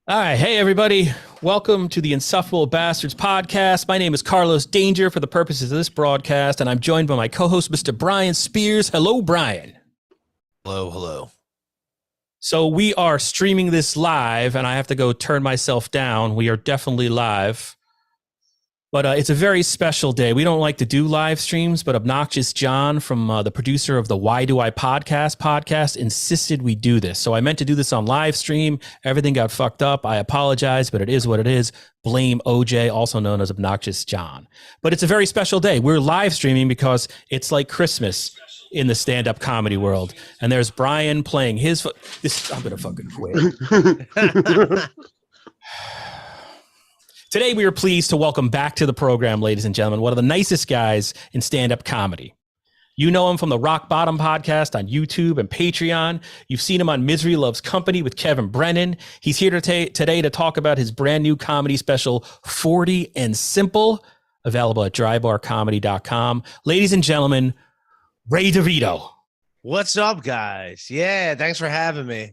All right. Hey, everybody. Welcome to the Insufferable Bastards podcast. My name is Carlos Danger for the purposes of this broadcast, and I'm joined by my co-host, Mr. Brian Spears. Hello, Brian. Hello, hello. So we are streaming this live, and I have to go turn myself down. We are definitely live. But it's a very special day. We don't like to do live streams, but Obnoxious John from the producer of the Why Do I podcast insisted we do this. So I meant to do this on live stream. Everything got fucked up. I apologize, but it is what it is. Blame OJ, also known as Obnoxious John. But it's a very special day. We're live streaming because it's like Christmas in the stand-up comedy world. And there's Brian playing his... I'm going to fucking quit. Today, we are pleased to welcome back to the program, ladies and gentlemen, one of the nicest guys in stand-up comedy. You know him from the Rock Bottom podcast on YouTube and Patreon. You've seen him on Misery Loves Company with Kevin Brennan. He's here today to talk about his brand new comedy special, 40 and Simple, available at drybarcomedy.com. Ladies and gentlemen, Ray DeVito. What's up, guys? Yeah, thanks for having me.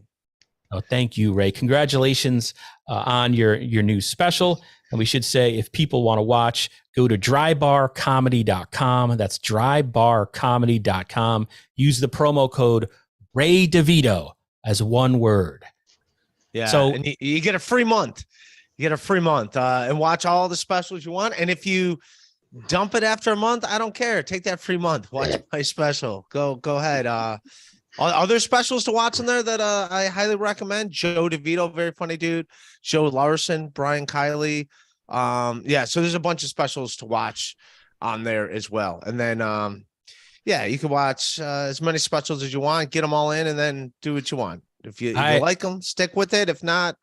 Oh, thank you, Ray. Congratulations on your new special. And we should say, if people want to watch, go to drybarcomedy.com. That's drybarcomedy.com. Use the promo code Ray DeVito as one word. Yeah, so and you get a free month. You get a free month and watch all the specials you want. And if you dump it after a month, I don't care. Take that free month. Watch my special. Go ahead. Are there specials to watch in there that I highly recommend? Joe DeVito, very funny dude. Joe Larson, Brian Kiley. Yeah, so there's a bunch of specials to watch on there as well. And then, yeah, you can watch as many specials as you want, get them all in, and then do what you want. If you like them, stick with it. If not,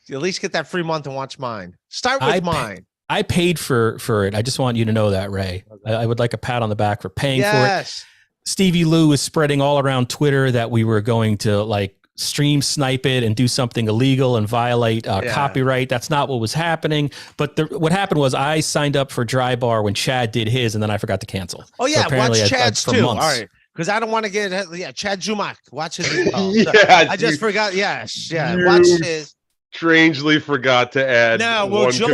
at least get that free month and watch mine. Start with mine. I paid for it. I just want you to know that, Ray. Okay. I would like a pat on the back for paying for it. Stevie Lew was spreading all around Twitter that we were going to like stream snipe it and do something illegal and violate copyright. That's not what was happening. But what happened was I signed up for Dry Bar when Chad did his, and then I forgot to cancel. Oh yeah, so watch Chad's too. Months. All right, because I don't want to get Chad Zumak. Watch his. I just forgot. Yes, watch his. Strangely forgot to add. No, well, Joe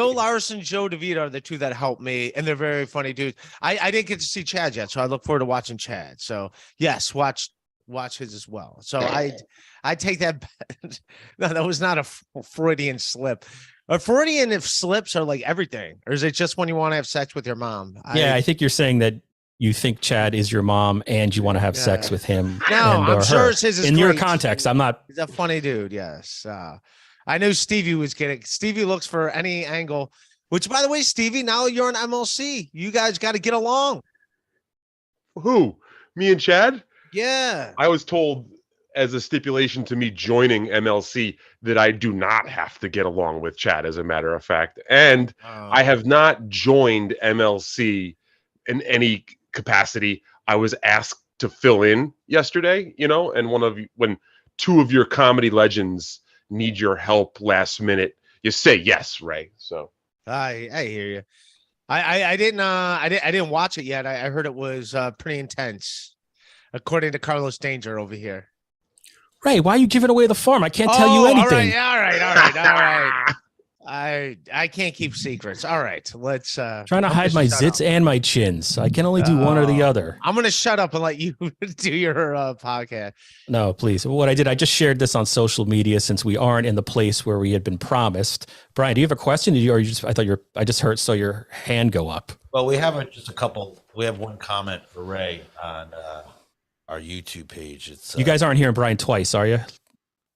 Larson, Joe DeVito are the two that helped me, and they're very funny dudes. I didn't get to see Chad yet, so I look forward to watching Chad. So yes, watch his as well. So I take that. No, that was not a Freudian slip. A Freudian slips are like everything, or is it just when you want to have sex with your mom? Yeah, I think you're saying that you think Chad is your mom and you want to have sex with him. No, I'm sure his is in great. Your context. I'm not. He's a funny dude. Yes. I knew Stevie was getting. Stevie looks for any angle, which by the way, Stevie, now you're on MLC. You guys got to get along. Who? Me and Chad? Yeah. I was told as a stipulation to me joining MLC that I do not have to get along with Chad, as a matter of fact. And I have not joined MLC in any capacity. I was asked to fill in yesterday, and when two of your comedy legends need your help last minute, you say yes, Ray. So I hear you. I didn't watch it yet. I heard it was pretty intense, according to Carlos Danger over here. Ray, why are you giving away the farm? I can't tell you anything. All right. I can't keep secrets. All right, let's trying to hide my zits and my chins. I can only do one or the other. I'm gonna shut up and let you do your podcast. No, please. What I did, I just shared this on social media since we aren't in the place where we had been promised. Brian, do you have a question? I just saw your hand go up. Well, we have just a couple. We have one comment for Ray on our YouTube page. It's you guys aren't hearing Brian twice, are you?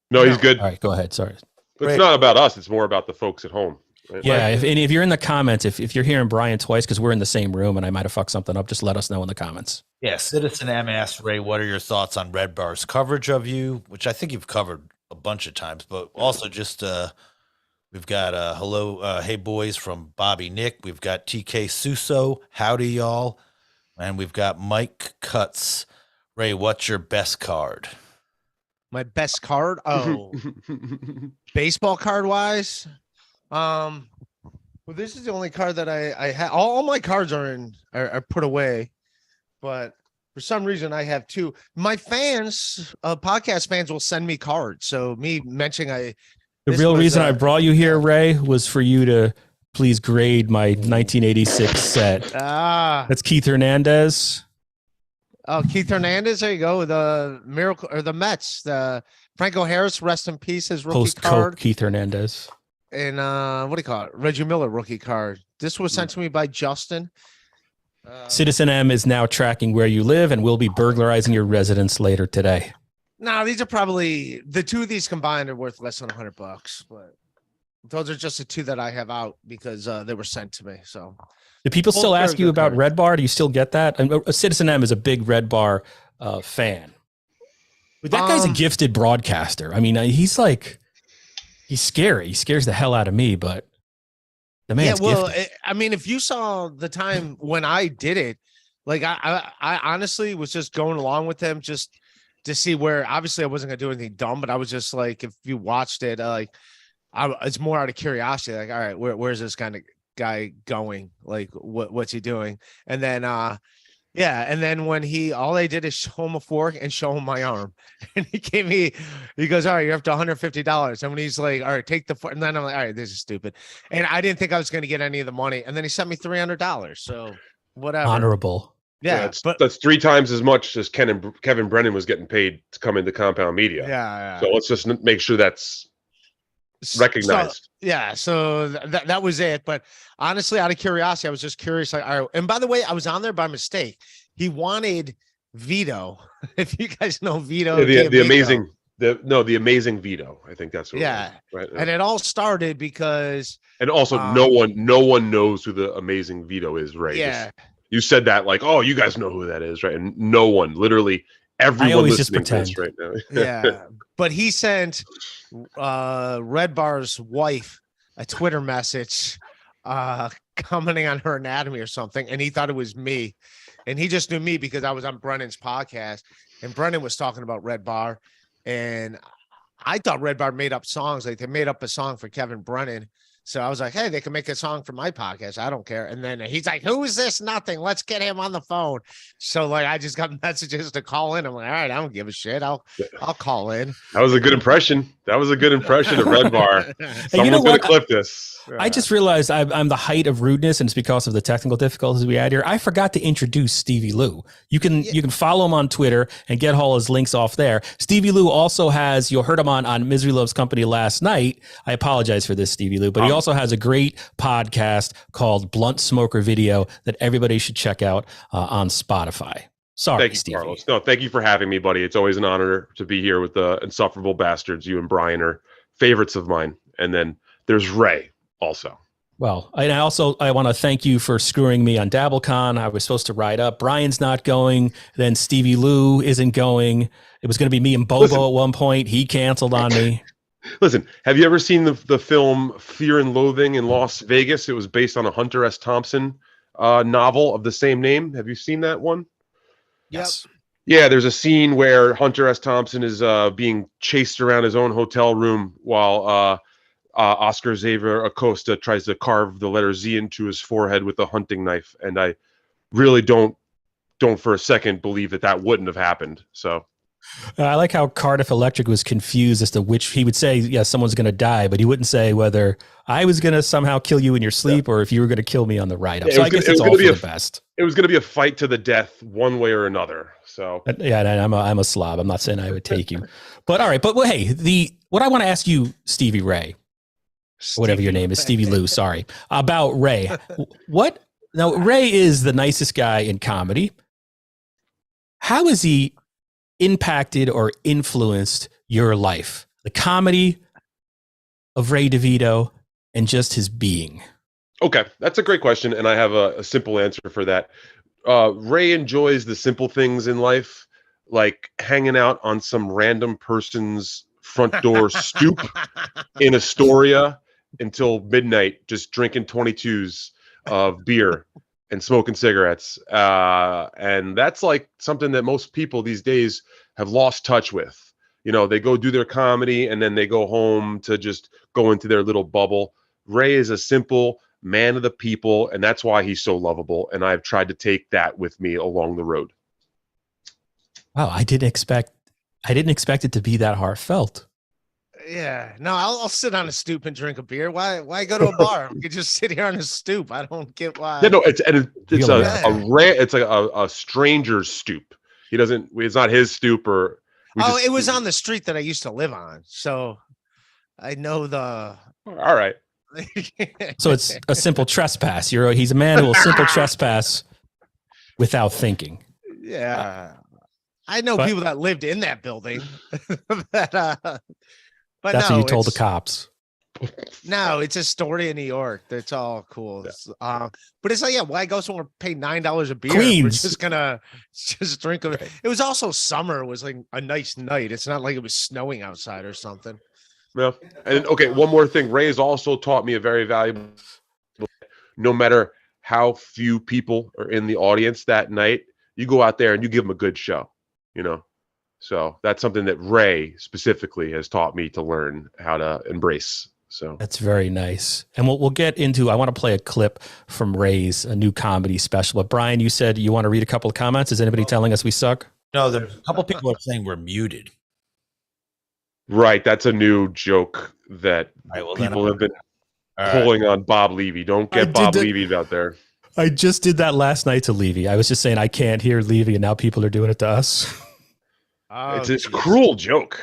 No, he's good. All right, go ahead. Sorry. It's not about us. It's more about the folks at home. Right? Yeah. If you're in the comments, if you're hearing Brian twice, because we're in the same room and I might have fucked something up, just let us know in the comments. Yeah. Citizen M asked Ray, what are your thoughts on Red Bar's coverage of you? Which I think you've covered a bunch of times, but also just we've got hello, hey boys from Bobby Nick. We've got TK Suso. Howdy, y'all. And we've got Mike Cuts. Ray, what's your best card? My best card? Oh, baseball card wise. Well, this is the only card that I have. All my cards are put away, but For some reason, I have two. My fans, podcast fans, will send me cards. So me mentioning the real reason I brought you here, Ray, was for you to please grade my 1986 set. That's Keith Hernandez. Oh, Keith Hernandez. There you go. The Miracle or the Mets. The Franco Harris, rest in peace, his rookie card. Keith Hernandez. And what do you call it? Reggie Miller rookie card. This was sent to me by Justin. Citizen M is now tracking where you live and will be burglarizing your residence later today. No, these are probably the two of these combined are worth less than $100, but those are just the two that I have out because they were sent to me. So, do people still ask you about Red Bar? Do you still get that? Citizen M is a big Red Bar fan. But that guy's a gifted broadcaster. I mean, he's scary. He scares the hell out of me, but the man's gifted. I mean, if you saw the time when I did it, like I honestly was just going along with him just to see where. Obviously, I wasn't gonna do anything dumb, but I was just like, if you watched it, it's more out of curiosity. Like, all right, where's this kind of guy going? Like, what's he doing? And then, and then when all I did is show him a fork and show him my arm, and he goes, all right, you're up to $150. And when he's like, all right, take the fork, and then I'm like, all right, this is stupid. And I didn't think I was going to get any of the money. And then he sent me $300. So whatever. Honorable. Yeah, that's 3 times as much as Kevin Brennan was getting paid to come into Compound Media. Yeah. So let's just make sure that's recognized. So that was it. But honestly, out of curiosity, I was just curious. Like, all right. And by the way, I was on there by mistake. He wanted Vito. If you guys know Vito, the amazing Vito. I think that's what right. And it all started because, and also no one knows who the amazing Vito is, Ray. Yeah. You said that like, oh, you guys know who that is, right? And no one, literally everyone listening to this right now. Yeah. But he sent Red Bar's wife a Twitter message commenting on her anatomy or something, and he thought it was me. And he just knew me because I was on Brennan's podcast, and Brennan was talking about Red Bar, and I thought Red Bar made up songs. Like, they made up a song for Kevin Brennan. So I was like, hey, they can make a song for my podcast. I don't care. And then he's like, who is this? Nothing. Let's get him on the phone. So like, I just got messages to call in. I'm like, all right, I don't give a shit. I'll call in. That was a good impression. Of Red Bar. Someone's going to clip this. I just realized I'm the height of rudeness, and it's because of the technical difficulties we had here. I forgot to introduce Stevie Lew. You can follow him on Twitter and get all his links off there. Stevie Lew also has, you heard him on Misery Loves Company last night. I apologize for this, Stevie Lew, but he also has a great podcast called Blunt Smoker Video that everybody should check out on Spotify. Sorry, thank you, Stevie. Carlos. No, thank you for having me, buddy. It's always an honor to be here with the insufferable bastards. You and Brian are favorites of mine. And then there's Ray also. Well, and I want to thank you for screwing me on DabbleCon. I was supposed to ride up. Brian's not going. Then Stevie Lew isn't going. It was going to be me and Bobo at one point. He canceled on me. Listen, have you ever seen the film Fear and Loathing in Las Vegas? It was based on a Hunter S. Thompson novel of the same name. Have you seen that one? Yes. Yeah, there's a scene where Hunter S. Thompson is being chased around his own hotel room while Oscar Xavier Acosta tries to carve the letter Z into his forehead with a hunting knife. And I really don't for a second believe that wouldn't have happened. So I like how Cardiff Electric was confused as to which. He would say, yeah, someone's going to die, but he wouldn't say whether I was going to somehow kill you in your sleep or if you were going to kill me on the ride up. So I guess it's all for the best. It was going to be a fight to the death one way or another. So yeah, and I'm a slob. I'm not saying I would take you, but all right. But hey, what I want to ask you, Stevie Ray, whatever your name is, Stevie Lew, sorry, about Ray. Now, Ray is the nicest guy in comedy. How is he impacted or influenced your life? The comedy of Ray DeVito and just his being. Okay, that's a great question, and I have a simple answer for that. Ray enjoys the simple things in life, like hanging out on some random person's front door stoop in Astoria until midnight, just drinking 22s of beer and smoking cigarettes. And that's like something that most people these days have lost touch with. You know, they go do their comedy and then they go home to just go into their little bubble. Ray is a simple man of the people, and that's why he's so lovable. And I've tried to take that with me along the road. Wow, I didn't expect it to be that heartfelt. Yeah, no, I'll sit on a stoop and drink a beer. Why go to a bar? We could just sit here on a stoop. I don't get why. Yeah, no, it's Yeah. like a stranger's stoop. He doesn't. It's not his stoop or. It was on the street that I used to live on, so I know the. All right. So it's a simple trespass. He's a man who will simple trespass without thinking. Yeah, I know people that lived in that building. But that's what you told the cops. No, it's Astoria, New York. That's all cool. Yeah. But it's like, why go somewhere pay $9 a beer? Queens. We're just gonna drink it. It was also summer. It was like a nice night. It's not like it was snowing outside or something. Yeah. And okay, one more thing. Ray has also taught me a very valuable. No matter how few people are in the audience that night, you go out there and you give them a good show. So that's something that Ray specifically has taught me to learn how to embrace. So that's very nice. And we'll get into, I want to play a clip from Ray's a new comedy special. But Brian, you said you want to read a couple of comments. Is anybody telling us we suck? No, there's a couple people are saying we're muted. Right. That's a new joke that people have been pulling on Bob Levy. Don't get Bob Levy out there. I just did that last night to Levy. I was just saying I can't hear Levy, and now people are doing it to us. It's a cruel joke,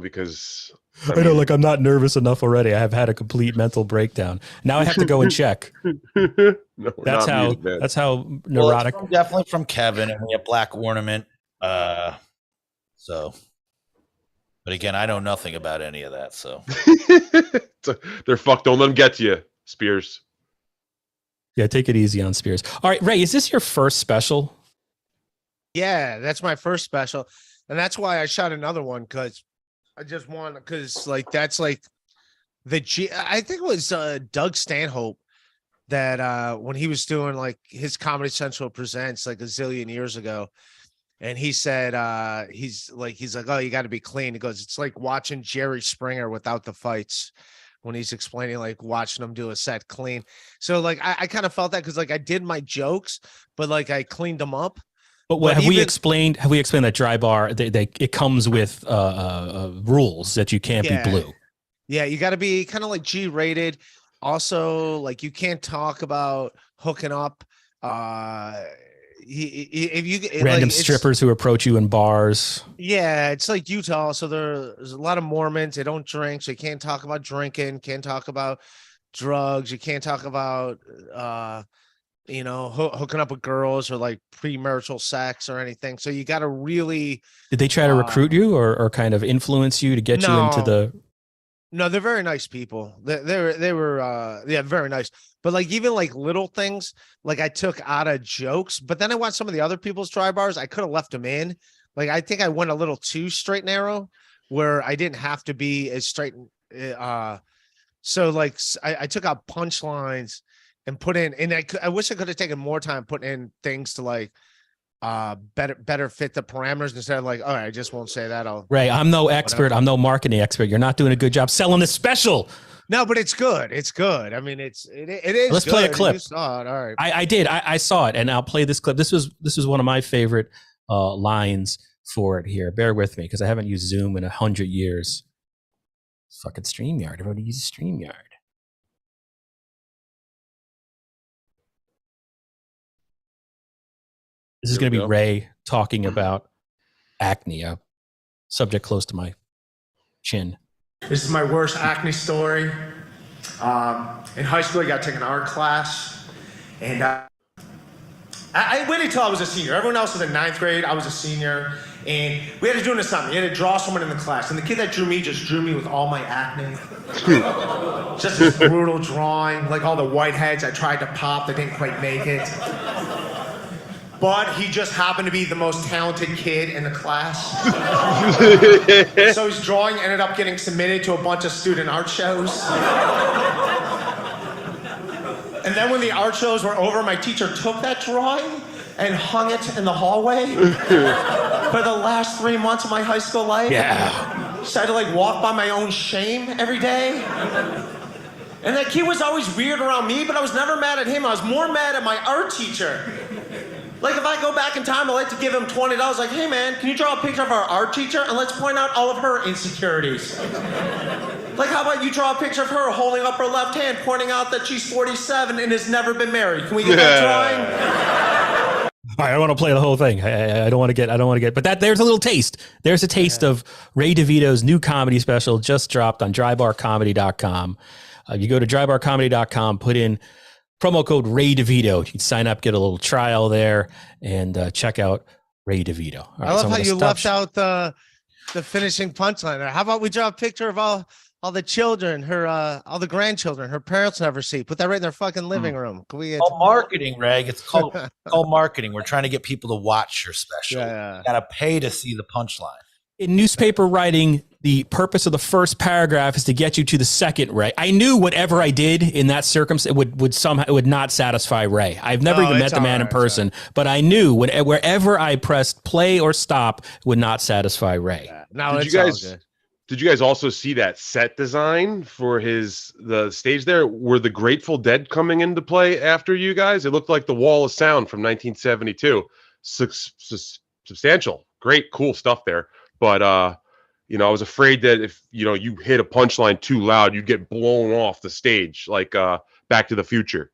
because I know, like I'm not nervous enough already. I have had a complete mental breakdown. Now I have to go and check. That's how neurotic. Well, definitely from Kevin, and we have Black Ornament. So, but again, I know nothing about any of that. So they're fucked. Don't let them get to you, Spears. Yeah, take it easy on Spears. All right, Ray, is this your first special? Yeah, that's my first special. And that's why I shot another one, because I just want, because like that's like I think it was Doug Stanhope that when he was doing like his Comedy Central Presents like a zillion years ago, and he said he's like, oh, you got to be clean. He goes, it's like watching Jerry Springer without the fights, when he's explaining like watching him do a set clean. So like I kind of felt that, because like I did my jokes, but like I cleaned them up. But have we explained that Dry Bar, it comes with rules that you can't be blue. Yeah, you got to be kind of like G-rated. Also, like you can't talk about hooking up. If you random strippers who approach you in bars. Yeah, it's like Utah, so there's a lot of Mormons. They don't drink, so you can't talk about drinking. Can't talk about drugs. You can't talk about hooking up with girls or like premarital sex or anything. So you got to really. Did they try to recruit you or kind of influence you to get you into the? No, they're very nice people. They were very nice. But like even like little things, like I took out of jokes, but then I watched some of the other people's Dry Bars. I could have left them in. Like I think I went a little too straight and narrow, where I didn't have to be as straight. So like I took out punchlines and put in, and I wish I could have taken more time putting in things to like better fit the parameters instead of like, all right, I just won't say that. Ray, I'm no expert. I'm no marketing expert. You're not doing a good job selling this special. No, but it's good. It's good. I mean, it is. Let's play a clip. You saw it. All right. I did. I saw it, and I'll play this clip. This was one of my favorite lines for it here. Bear with me, because I haven't used Zoom in 100 years. Fucking StreamYard. Everybody uses StreamYard. This is going to be Ray talking about acne, a subject close to my chin. This is my worst acne story. In high school, I got to take an art class, and I waited till I was a senior. Everyone else was in 9th grade. I was a senior, and we had to do an assignment. You had to draw someone in the class, and the kid that drew me just drew me with all my acne. Just this brutal drawing, like all the whiteheads I tried to pop that didn't quite make it. But he just happened to be the most talented kid in the class. So his drawing ended up getting submitted to a bunch of student art shows. And then when the art shows were over, my teacher took that drawing and hung it in the hallway for the last 3 months of my high school life. Yeah. So I had to like walk by my own shame every day. And that kid was always weird around me, but I was never mad at him. I was more mad at my art teacher. Like if I go back in time, I like to give him $20. Like, hey man, can you draw a picture of our art teacher and let's point out all of her insecurities. Like how about you draw a picture of her holding up her left hand, pointing out that she's 47 and has never been married. Can we get that drawing? All right, I don't want to play the whole thing. I don't want to get, but there's a little taste. There's a taste of Ray DeVito's new comedy special just dropped on drybarcomedy.com. You go to drybarcomedy.com, put in promo code Ray DeVito. You can sign up, get a little trial there, and check out Ray DeVito. Right, I love how you left out the finishing punchline. How about we draw a picture of all the children, all the grandchildren, her parents never see. Put that right in their fucking living room. Can we get marketing, Reg? It's called marketing. We're trying to get people to watch your special. Yeah. You gotta pay to see the punchline. In newspaper writing, the purpose of the first paragraph is to get you to the second, Ray. I knew whatever I did in that circumstance would not satisfy Ray. I've never even met the man in person, but I knew wherever I pressed play or stop would not satisfy Ray. Yeah. No, it's all good. Did you guys also see that set design for the stage there? Were the Grateful Dead coming into play after you guys? It looked like the Wall of Sound from 1972. Substantial, great, cool stuff there. But I was afraid that if you hit a punchline too loud, you'd get blown off the stage like Back to the Future.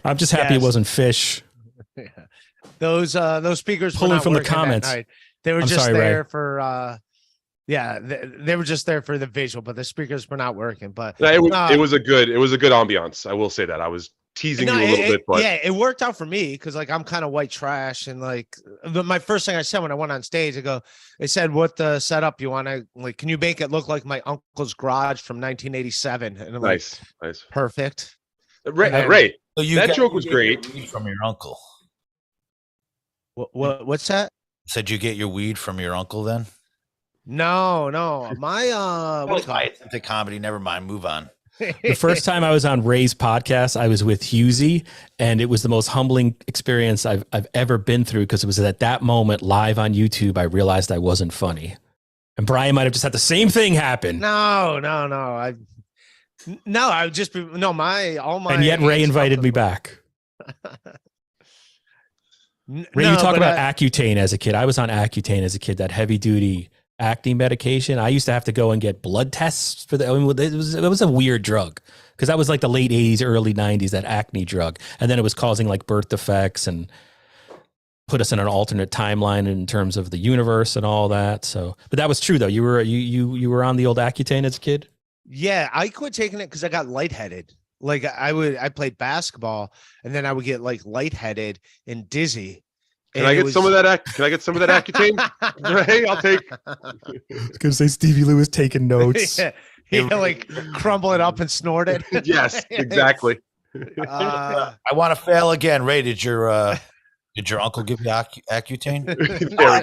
I'm just happy it wasn't Fish. Yeah. Those speakers pulling from the comments. They were just there for. Yeah, they were just there for the visual, but the speakers were not working. But it was a good ambiance. I will say that. I was teasing you a little bit, but yeah, it worked out for me because like I'm kind of white trash, and like my first thing I said when I went on stage, they said, "What the setup you want to like? Can you make it look like my uncle's garage from 1987?" And I'm nice, perfect. Ray, so that joke was great from your uncle. What's that? Said you get your weed from your uncle then? No. My attempted comedy. Never mind. Move on. The first time I was on Ray's podcast, I was with Husey, and it was the most humbling experience I've ever been through because it was at that moment live on YouTube I realized I wasn't funny. And Brian might have just had the same thing happen. No. I would just be and yet Ray invited me back. Ray, you talk about Accutane as a kid. I was on Accutane as a kid, that heavy duty acne medication. I used to have to go and get blood tests for it was a weird drug because that was like the late 80s, early 90s, that acne drug. And then it was causing like birth defects and put us in an alternate timeline in terms of the universe and all that. So, but that was true though. You were on the old Accutane as a kid? Yeah, I quit taking it because I got lightheaded. Like I played basketball and then I would get like lightheaded and dizzy. Can I get some of that Accutane? Ray, I'll take. I was gonna say Stevie Lew is taking notes. Yeah, like crumble it up and snort it. Yes, exactly. I want to fail again. Ray, did your uncle give you Accutane? There we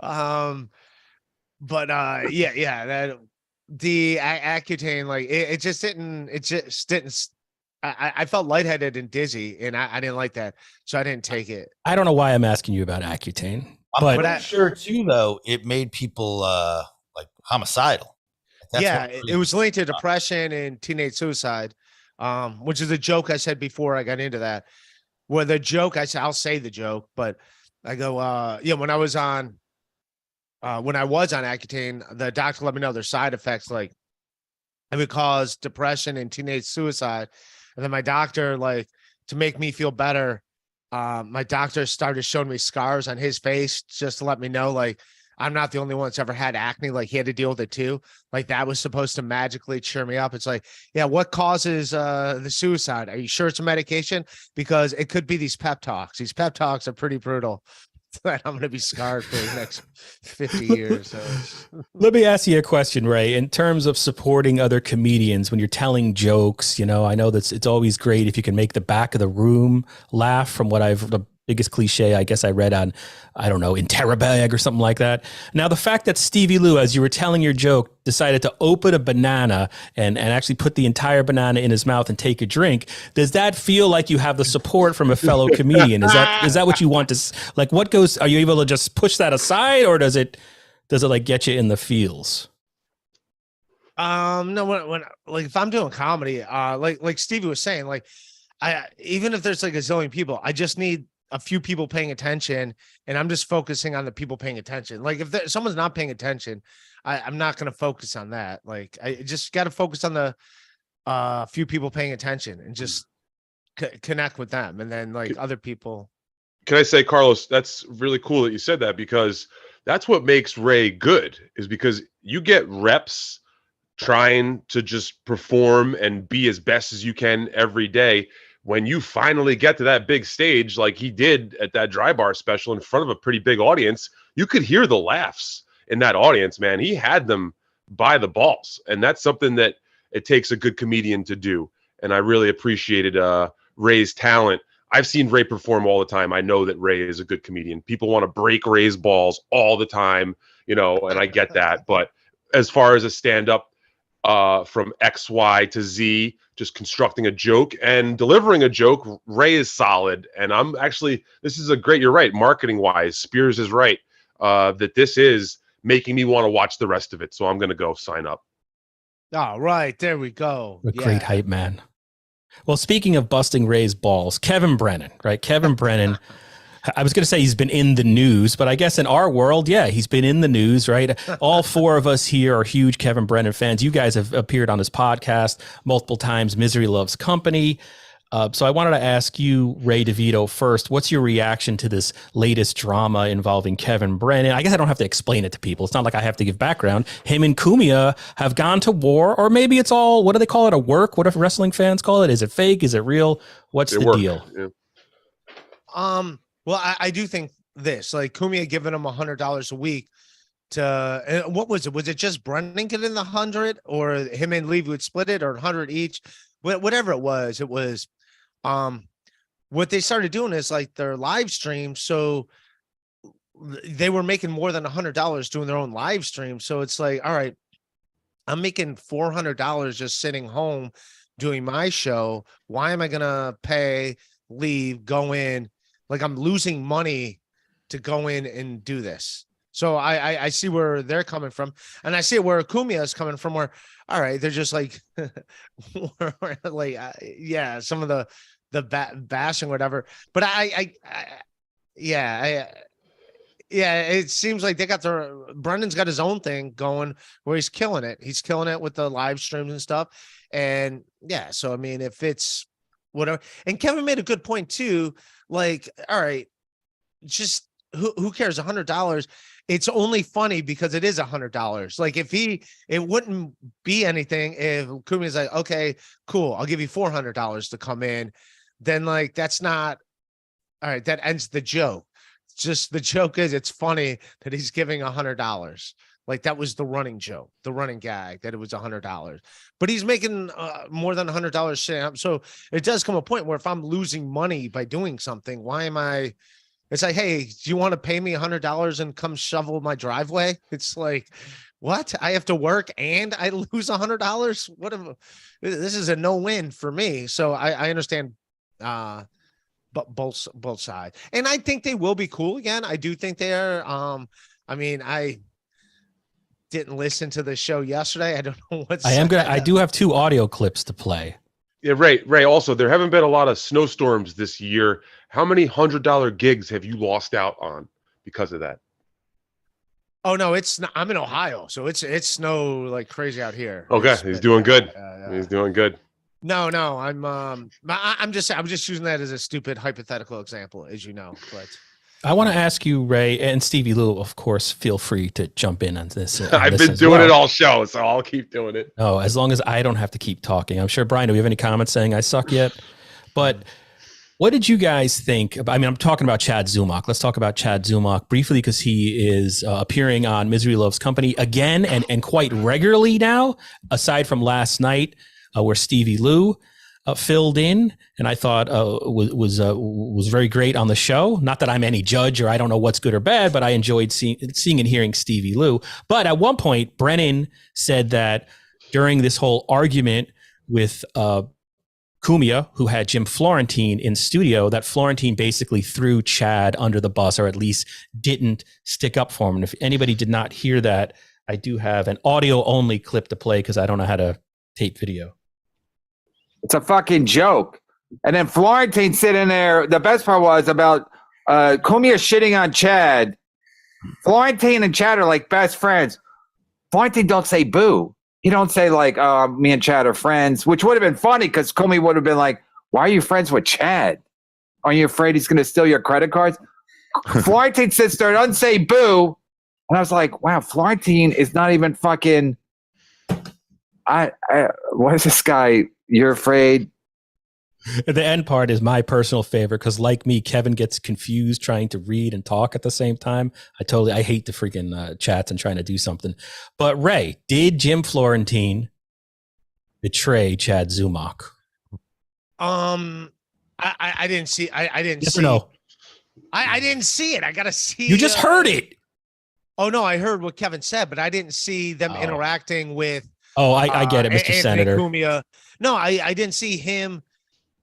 go. But that the Accutane, like it just didn't. I felt lightheaded and dizzy, and I didn't like that, so I didn't take it. I don't know why I'm asking you about Accutane, but I'm sure too, though, it made people like homicidal. It was linked to depression and teenage suicide, which is a joke I said before I got into that. Where the joke, I'll say the joke, but I go, when I was on Accutane, the doctor let me know their side effects, like it would cause depression and teenage suicide. And then my doctor, like, to make me feel better, my doctor started showing me scars on his face just to let me know, like, I'm not the only one that's ever had acne. Like, he had to deal with it too. Like, that was supposed to magically cheer me up. It's like, yeah, what causes the suicide? Are you sure it's a medication? Because it could be these pep talks. These pep talks are pretty brutal. I'm going to be scarred for the next 50 years. So. Let me ask you a question, Ray. In terms of supporting other comedians, when you're telling jokes, I know that it's always great if you can make the back of the room laugh. From what the biggest cliche I guess I read on, I don't know, in Terabag or something like that. Now, the fact that Stevie Lew, as you were telling your joke, decided to open a banana and actually put the entire banana in his mouth and take a drink, does that feel like you have the support from a fellow comedian? Is that what you want to, like, what goes, are you able to just push that aside, or does it like get you in the feels? No, when like if I'm doing comedy, like Stevie was saying, like even if there's like a zillion people, I just need a few people paying attention, and I'm just focusing on the people paying attention. Like if someone's not paying attention, I'm not going to focus on that. Like I just got to focus on the few people paying attention and just connect with them, and then like other people. Can I say, Carlos, that's really cool that you said that, because that's what makes Ray good, is because you get reps trying to just perform and be as best as you can every day. When you finally get to that big stage, like he did at that Dry Bar special in front of a pretty big audience, you could hear the laughs in that audience, man. He had them by the balls. And that's something that it takes a good comedian to do. And I really appreciated Ray's talent. I've seen Ray perform all the time. I know that Ray is a good comedian. People want to break Ray's balls all the time, you know, and I get that. But as far as a stand-up, from X, Y to Z, just constructing a joke and delivering a joke, Ray is solid. And I'm actually, this is a great, you're right, marketing wise, Spears is right, that this is making me want to watch the rest of it. So I'm going to go sign up. All right, there we go. A great hype man. Well, speaking of busting Ray's balls, Kevin Brennan, right? Kevin Brennan, I was going to say he's been in the news, but I guess in our world, yeah, he's been in the news, right? All four of us here are huge Kevin Brennan fans. You guys have appeared on his podcast multiple times, Misery Loves Company. So I wanted to ask you, Ray DeVito, first, what's your reaction to this latest drama involving Kevin Brennan? I guess I don't have to explain it to people. It's not like I have to give background. Him and Cumia have gone to war, or maybe it's all, what do they call it, a work? What if wrestling fans call it? Is it fake? Is it real? What's the deal? Yeah. Well, I do think this, like Cumia giving him $100 a week to, what was it? Was it just Brennan getting the 100, or him and Levy would split it, or 100 each? Whatever it was, what they started doing is like their live stream. So they were making more than $100 doing their own live stream. So it's like, all right, I'm making $400 just sitting home doing my show. Why am I going to pay, leave, go in? Like I'm losing money to go in and do this. So I see where they're coming from, and I see where Cumia is coming from, where, all right, they're just like, like, yeah, some of the bashing, whatever. But yeah, it seems like they got Brendan's got his own thing going where he's killing it. He's killing it with the live streams and stuff. And yeah, so I mean, if it's whatever, and Kevin made a good point too. Like, all right, just who cares? $100. It's only funny because it is $100. Like if it wouldn't be anything if Cumia's like, okay, cool, I'll give you $400 to come in. Then like, that's not, all right, that ends the joke. Just the joke is it's funny that he's giving $100. Like that was the running joke, the running gag, that it was $100, but he's making more than $100 stand. So it does come a point where if I'm losing money by doing something, why am I? It's like, hey, do you want to pay me $100 and come shovel my driveway? It's like, what? I have to work and I lose $100. What? This is a no-win for me. So I understand, but both sides, and I think they will be cool again. I do think they are. I mean, I didn't listen to the show yesterday. I don't know what's. I do have 2 audio clips to play. Yeah, Ray. Also, there haven't been a lot of snowstorms this year. How many $100 gigs have you lost out on because of that? Oh no, it's not, I'm in Ohio, so it's snow like crazy out here. Okay, he's doing good. He's doing good. No, I'm just using that as a stupid hypothetical example, as you know. But I want to ask you, Ray, and Stevie Lew, of course, feel free to jump in on this. I've been doing it all show, so I'll keep doing it. Oh, as long as I don't have to keep talking. I'm sure, Brian, do we have any comments saying I suck yet? But what did you guys think? I mean, I'm talking about Chad Zumock. Let's talk about Chad Zumock briefly, because he is appearing on Misery Loves Company again and quite regularly now, aside from last night where Stevie Lew filled in, and I thought was very great on the show. Not that I'm any judge or I don't know what's good or bad, but I enjoyed seeing and hearing Stevie Lew. But at one point, Brennan said that during this whole argument with Cumia, who had Jim Florentine in studio, that Florentine basically threw Chad under the bus, or at least didn't stick up for him. And if anybody did not hear that, I do have an audio only clip to play because I don't know how to tape video. It's a fucking joke. And then Florentine sitting there. The best part was about Cumia shitting on Chad. Florentine and Chad are like best friends. Florentine don't say boo. He don't say like, me and Chad are friends, which would have been funny because Cumia would have been like, why are you friends with Chad? Are you afraid he's going to steal your credit cards? Florentine sits there and doesn't say boo. And I was like, wow, Florentine is not even fucking. What is this guy? You're afraid? The end part is my personal favorite because, like me, Kevin gets confused trying to read and talk at the same time. I hate the freaking chats and trying to do something. But Ray, did Jim Florentine betray Chad Zumock? I didn't see. I didn't Yes see. or no? I didn't see it. I gotta see. You just heard it. Oh no, I heard what Kevin said, but I didn't see them interacting with. Oh, I get it, Mr. Anthony Senator. Cumia. No, I didn't see him.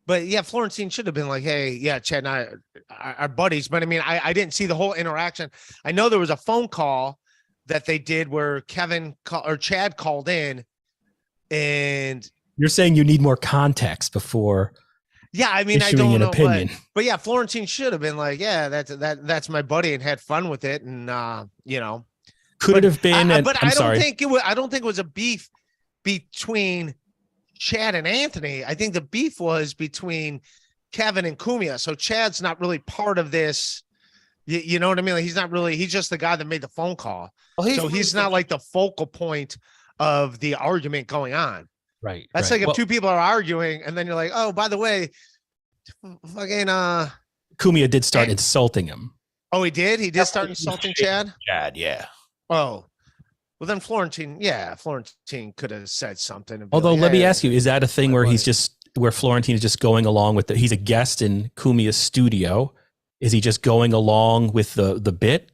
But yeah, Florentine should have been like, hey, yeah, Chad and I are buddies. But I mean, I didn't see the whole interaction. I know there was a phone call that they did where Chad called in, and you're saying you need more context before. Yeah, I mean, I issuing don't an know, opinion. but yeah, Florentine should have been like, yeah, that's my buddy, and had fun with it, and could it have been? I don't think it was a beef between Chad and Anthony. I think the beef was between Kevin and Cumia. So Chad's not really part of this. You know what I mean? Like, he's just the guy that made the phone call. So he's not like the focal point of the argument going on. Right. That's like if two people are arguing and then you're like, oh, by the way, fucking Cumia did start insulting him. Oh, he did? He did start insulting Chad? Chad, yeah. Oh. Well, then Florentine could have said something. Although, let me ask you, is that a thing where where Florentine is just going along with he's a guest in Cumia's studio? Is he just going along with the bit,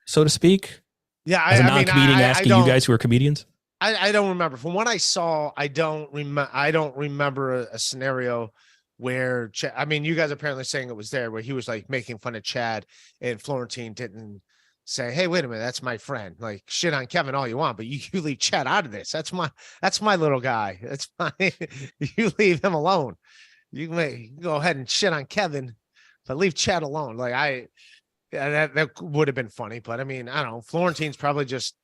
so to speak? Yeah, as a non-comedian asking you guys who are comedians? I don't remember. From what I saw, I don't remember a scenario where I mean, you guys apparently saying it was there where he was like making fun of Chad and Florentine didn't say, hey, wait a minute, that's my friend. Like, shit on Kevin all you want, but you leave Chad out of this. That's my little guy. That's my you leave him alone. You can go ahead and shit on Kevin, but leave Chad alone. Like that would have been funny, but I mean, I don't know. Florentine's probably just,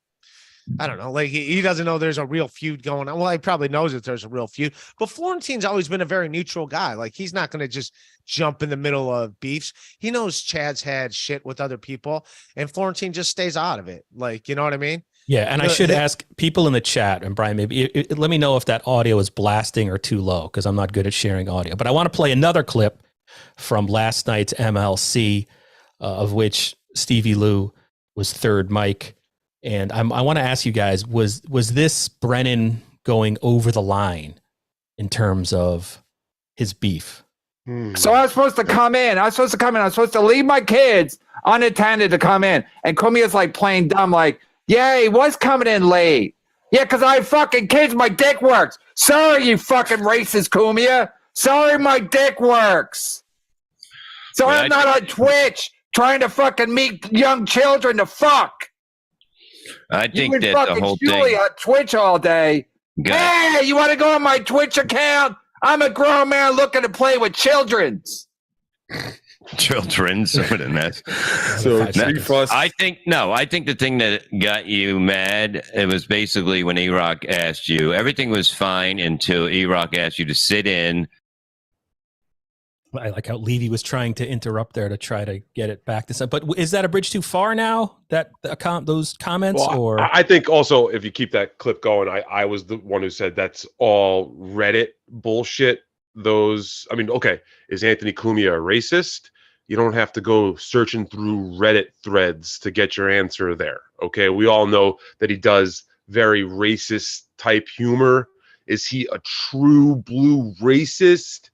I don't know, like he doesn't know there's a real feud going on. Well, he probably knows that there's a real feud, but Florentine's always been a very neutral guy. Like, he's not going to just jump in the middle of beefs. He knows Chad's had shit with other people, and Florentine just stays out of it. Like, you know what I mean? Yeah, and I should ask people in the chat, and Brian, maybe let me know if that audio is blasting or too low, because I'm not good at sharing audio. But I want to play another clip from last night's MLC, of which Stevie Lew was third mic. And I want to ask you guys, was this Brennan going over the line in terms of his beef? So I was supposed to come in. I was supposed to leave my kids unattended to come in. And Cumia's like playing dumb, like, yeah, he was coming in late. Yeah, because I have fucking kids. My dick works. Sorry, you fucking racist, Cumia. Sorry, my dick works. So I'm not on Twitch trying to fucking meet young children to fuck. I think that the whole Julie thing on Twitch all day. Hey, you want to go on my Twitch account? I'm a grown man looking to play with children's. Children's, that's So I think the thing that got you mad, it was basically when E-Rock asked you. Everything was fine until E-Rock asked you to sit in. I like how Levy was trying to interrupt there to try to get it back to some. But is that a bridge too far now? Those comments, or I think also if you keep that clip going, I was the one who said that's all Reddit bullshit. I mean, okay, is Anthony Cumia a racist? You don't have to go searching through Reddit threads to get your answer there. Okay, we all know that he does very racist type humor. Is he a true blue racist?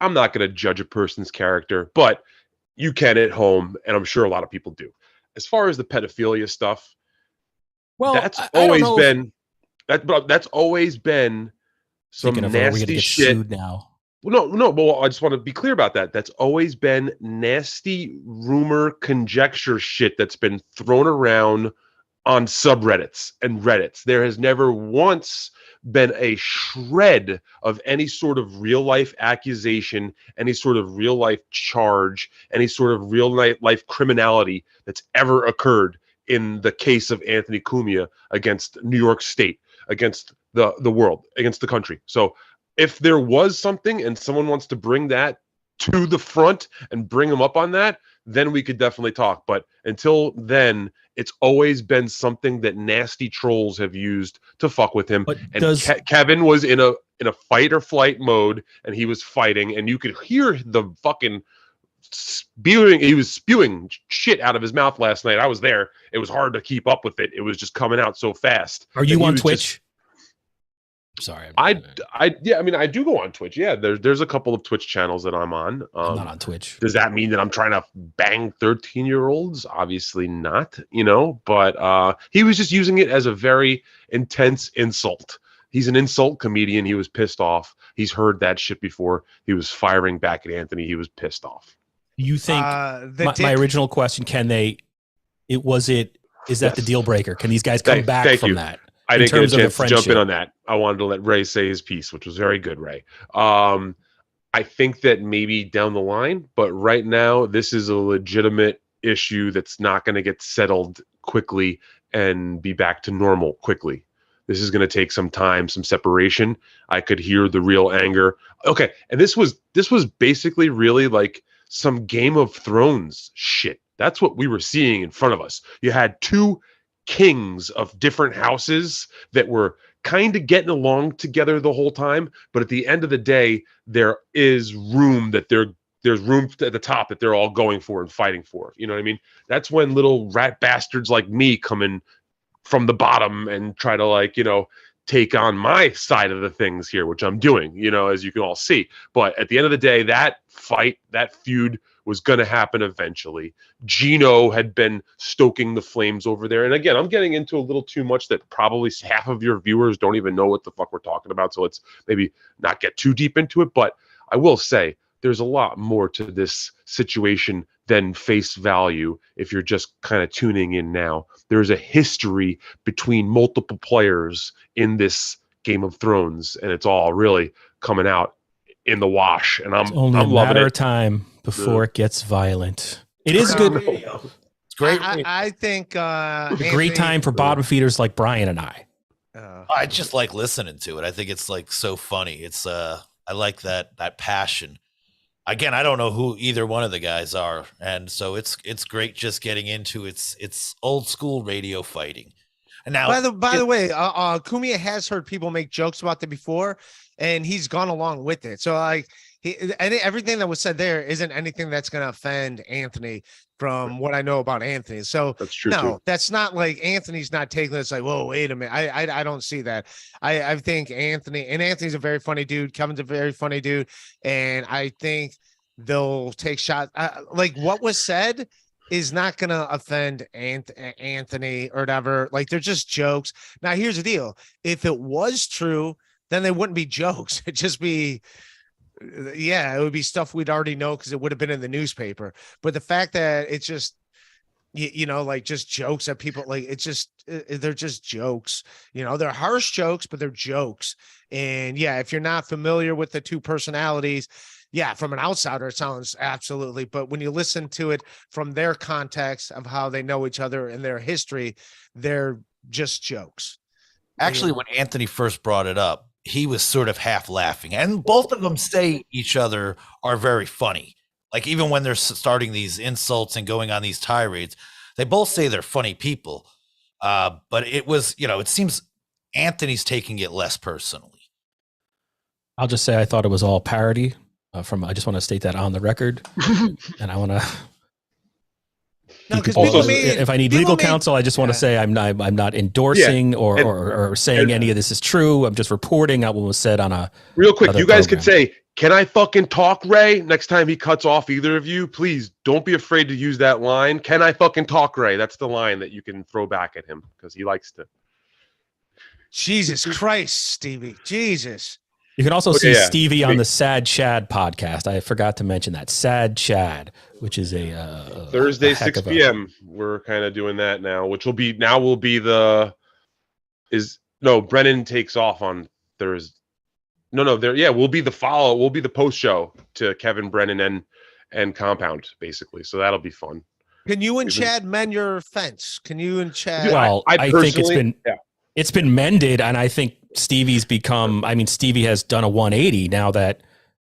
I'm not going to judge a person's character, but you can at home, and I'm sure a lot of people do. As far as the pedophilia stuff, that's always been some nasty shit. Now, no. Well, I just want to be clear about that. That's always been nasty rumor, conjecture shit that's been thrown around on subreddits and Reddits. There has never once been a shred of any sort of real life accusation, any sort of real life charge, any sort of real life criminality that's ever occurred in the case of Anthony Cumia against New York State, against the world, against the country. So if there was something and someone wants to bring that to the front and bring them up on that, then we could definitely talk. But until then, it's always been something that nasty trolls have used to fuck with him. But And Kevin was in a fight or flight mode, and he was fighting, and you could hear the fucking spewing. He was spewing shit out of his mouth last night. I was there. It was hard to keep up with it. It was just coming out so fast. Are you on Twitch? Sorry. I mean, I do go on Twitch. Yeah, there's a couple of Twitch channels that I'm on. I'm not on Twitch. Does that mean that I'm trying to bang 13-year-olds? Obviously not, but he was just using it as a very intense insult. He's an insult comedian. He was pissed off. He's heard that shit before. He was firing back at Anthony. He was pissed off. You think my original question, is that the deal breaker? Can these guys come back from that? I didn't get a chance to jump in on that. I wanted to let Ray say his piece, which was very good, Ray. I think that maybe down the line, but right now, this is a legitimate issue that's not going to get settled quickly and be back to normal quickly. This is going to take some time, some separation. I could hear the real anger. Okay, and this was basically really like some Game of Thrones shit. That's what we were seeing in front of us. You had two kings of different houses that were kind of getting along together the whole time, but at the end of the day, there is room that there's room at the top that they're all going for and fighting for. You know what I mean? That's when little rat bastards like me come in from the bottom and try to take on my side of the things here, which I'm doing, as you can all see. But at the end of the day, that fight, that feud was going to happen eventually. Gino had been stoking the flames over there. And again, I'm getting into a little too much that probably half of your viewers don't even know what the fuck we're talking about. So let's maybe not get too deep into it. But I will say there's a lot more to this situation than face value if you're just kind of tuning in now. There's a history between multiple players in this Game of Thrones, and it's all really coming out in the wash. And I'm only a loving matter it. of time before it gets violent. It is good. It's great. I think a great time for bottom feeders like Brian and I. I just like listening to it. I think it's like so funny. It's I like that passion. Again, I don't know who either one of the guys are, and so it's great just getting into it's old school radio fighting. And now, by the way, Cumia has heard people make jokes about that before, and he's gone along with it. So like everything that was said there isn't anything that's going to offend Anthony from what I know about Anthony. So that's true. No, that's not like Anthony's not taking this like, whoa, wait a minute. I don't see that. I think Anthony's a very funny dude. Kevin's a very funny dude. And I think they'll take shots. Like what was said is not going to offend Anthony or whatever. Like they're just jokes. Now, here's the deal. If it was true, then they wouldn't be jokes. It'd just be, it would be stuff we'd already know because it would have been in the newspaper. But the fact that it's just, like just jokes that people like, they're just jokes. They're harsh jokes, but they're jokes. And if you're not familiar with the two personalities, from an outsider, it sounds absolutely. But when you listen to it from their context of how they know each other and their history, they're just jokes. Actually, when Anthony first brought it up, he was sort of half laughing, and both of them say each other are very funny. Like even when they're starting these insults and going on these tirades, they both say they're funny people. But it was, it seems Anthony's taking it less personally. I'll just say I thought it was all parody. I just want to state that on the record, and I want to. No, because if I need legal counsel, I just want to say I'm not endorsing or saying any of this is true. I'm just reporting out what was said on a real quick. You guys program. could say, "Can I fucking talk, Ray?" Next time he cuts off either of you, please don't be afraid to use that line. "Can I fucking talk, Ray?" That's the line that you can throw back at him because he likes to. Jesus Christ, Stevie. Jesus. You can also see yeah. Stevie on the Sad Chad podcast. I forgot to mention that. Sad Chad, which is a Thursday, a heck 6 of a- p.m. We're kind of doing that now, which will be Brennan takes off on Thursday. No, we'll be the follow. We'll be the post show to Kevin, Brennan, and Compound, basically. So that'll be fun. Can you and Chad mend your fence? Can you and Chad? Well, I think it's been mended, and I think Stevie's become. I mean, Stevie has done a 180 now that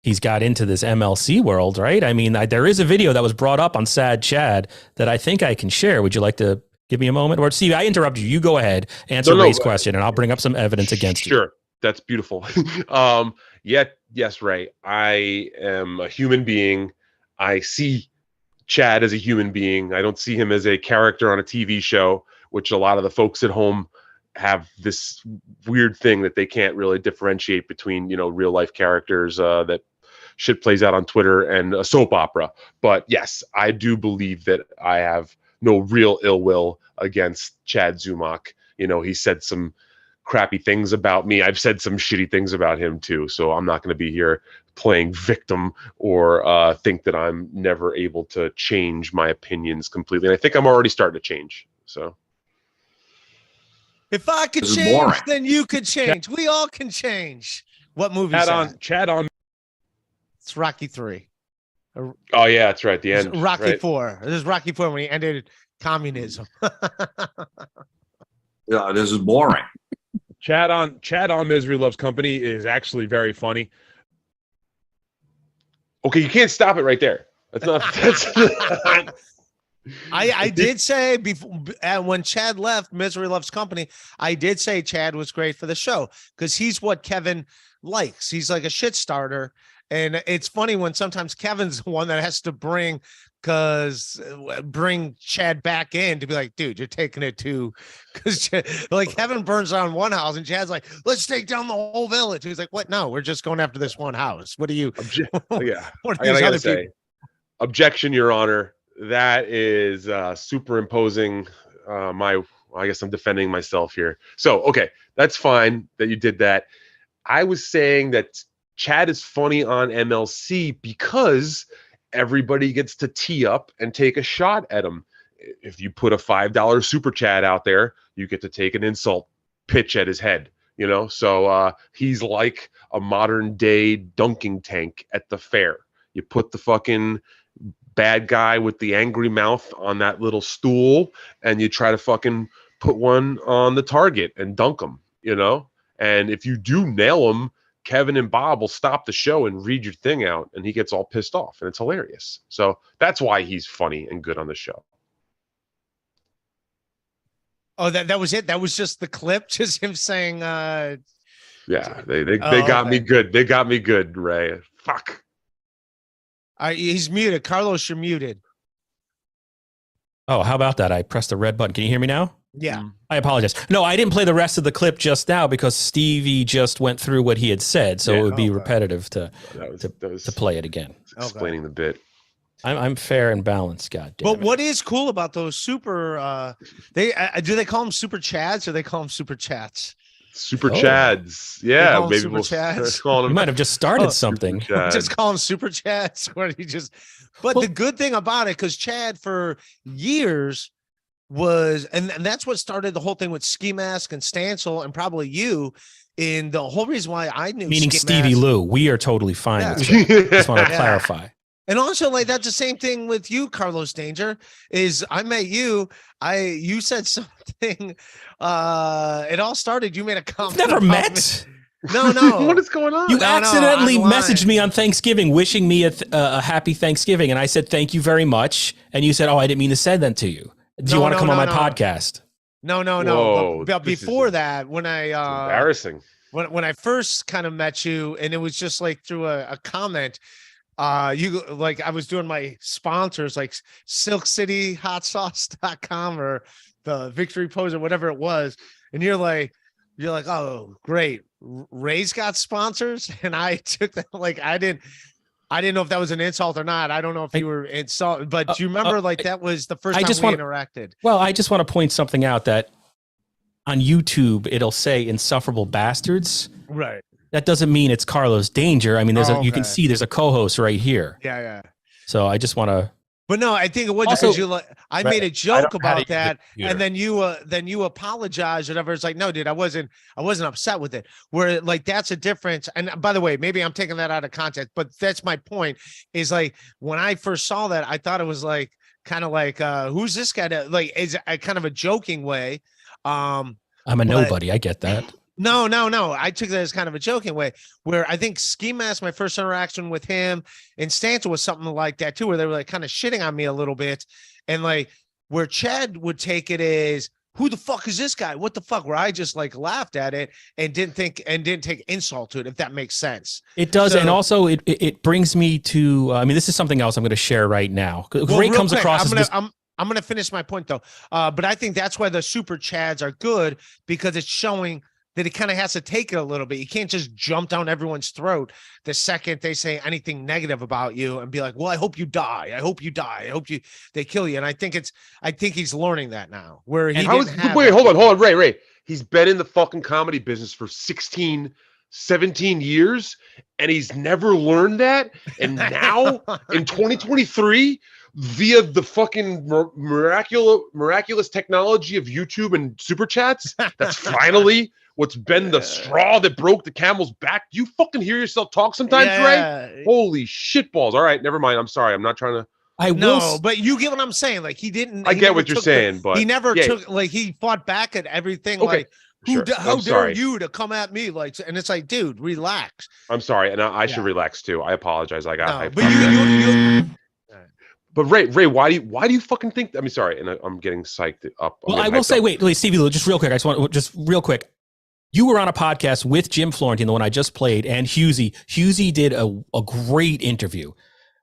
he's got into this MLC world, right? I mean, there is a video that was brought up on Sad Chad that I think I can share. Would you like to give me a moment? Or Stevie, I interrupted you. You go ahead, answer Ray's question, and I'll bring up some evidence against you. Sure. That's beautiful. Yes, Ray. I am a human being. I see Chad as a human being. I don't see him as a character on a TV show, which a lot of the folks at home have this weird thing that they can't really differentiate between, real life characters that shit plays out on Twitter and a soap opera. But yes, I do believe that I have no real ill will against Chad Zumock. He said some crappy things about me. I've said some shitty things about him too. So I'm not going to be here playing victim or think that I'm never able to change my opinions completely. And I think I'm already starting to change. So if I could change, then you could change. We all can change. What movie is that? Chad on. It's Rocky 3. Oh yeah, that's right. The end. Rocky 4. This is Rocky 4 when he ended communism. Yeah, this is boring. Chad on Misery Loves Company is actually very funny. Okay, you can't stop it right there. That's not. I did say before when Chad left Misery Loves Company, I did say Chad was great for the show because he's what Kevin likes. He's like a shit starter. And it's funny when sometimes Kevin's the one that has to bring Chad back in to be like, dude, you're taking it too. Because like Kevin burns down one house and Chad's like, let's take down the whole village. He's like, what? No, we're just going after this one house. What do you? Yeah. What I gotta say, objection, Your Honor. That is superimposing I guess I'm defending myself here. So, okay, that's fine that you did that. I was saying that Chad is funny on MLC because everybody gets to tee up and take a shot at him. If you put a $5 super chat out there, you get to take an insult pitch at his head, So he's like a modern day dunking tank at the fair. You put the fucking bad guy with the angry mouth on that little stool and you try to fucking put one on the target and dunk him, And if you do nail him, Kevin and Bob will stop the show and read your thing out and he gets all pissed off and it's hilarious. So that's why he's funny and good on the show. Oh, that was it. That was just the clip, just him saying yeah, they got me good. They got me good, Ray. Fuck. He's muted. Carlos, you're muted. Oh, how about that? I pressed the red button. Can you hear me now? Yeah. I apologize. No, I didn't play the rest of the clip just now because Stevie just went through what he had said, so it would be repetitive to play it again. Explaining the bit. I'm fair and balanced, God damn. But what is cool about those super? Do they call them super chads or they call them super chats? Super chads, yeah, maybe super chads. You might have just started something. Just call them super chats. Where he just. But the good thing about it, because Chad for years was, and that's what started the whole thing with Ski Mask and Stancil and probably you. And the whole reason why I knew meaning Ski Stevie Mask, Lew, we are totally fine with that. Just want to clarify. And also, like, that's the same thing with you, Carlos Danger, is I met you. You said something. It all started. You made a comment. Never met. No. What is going on? You accidentally messaged me on Thanksgiving, wishing me a happy Thanksgiving. And I said, thank you very much. And you said, oh, I didn't mean to say that to you. Do you want to come on my podcast? No. Whoa, but before that, when I embarrassing. When I first kind of met you, and it was just like through a comment. You like I was doing my sponsors like silkcityhotsauce.com or the Victory Pose or whatever it was, and you're like, oh great, Ray's got sponsors, and I took that like I didn't know if that was an insult or not. I don't know if you were insulted, but do you remember like that was the first time we interacted? Well, I just want to point something out that on YouTube it'll say insufferable bastards. Right. that doesn't mean it's Carlos Danger. I mean, you can okay. see there's a co-host right here. Yeah. So I just want to. But no, I think it was Also- because you like I made a joke about that, computer. and then you apologized, whatever. It's like, no, dude, I wasn't upset with it. Where like that's a difference. And by the way, maybe I'm taking that out of context, but that's my point. Is like when I first saw that, I thought it was like kind of like who's this guy? Like is a kind of a joking way. I'm a nobody. I get that. No. I took that as kind of a joking way where I think Ski Mask, my first interaction with him and Stanza was something like that too, where they were like kind of shitting on me a little bit. And like where Chad would take it is, who the fuck is this guy? What the fuck? Where I just like laughed at it and didn't take insult to it, if that makes sense. It does. So- And also it brings me to, I mean, this is something else I'm going to share right now. Well, Ray real comes quick, across as I'm going to finish my point though. But I think that's why the super Chads are good, because it's showing that it kind of has to take it a little bit. You can't just jump down everyone's throat the second they say anything negative about you and be like, well, I hope you die. I hope you die. I hope they kill you. And I think he's learning that now where he wait, hold on, Ray. He's been in the fucking comedy business for 16, 17 years and he's never learned that. And now in 2023, via the fucking miraculous technology of YouTube and super chats, that's finally what's been the straw that broke the camel's back. Do you fucking hear yourself talk sometimes, Ray? Holy shitballs. All right, never mind. I'm sorry. I'm not trying to. But you get what I'm saying. Like he didn't. I get what you're saying, but he never took, like he fought back at everything. Okay. Like, how dare you to come at me? Like, and it's like, dude, relax. I'm sorry. And I should relax too. I apologize. I got hyped. But But Ray, why do you fucking think? I mean, sorry, and I'm getting psyched up. Well, I will say, wait, Stevie Lew, just real quick. I just want just real quick. You were on a podcast with Jim Florentine, the one I just played, and Husey. Husey did a great interview.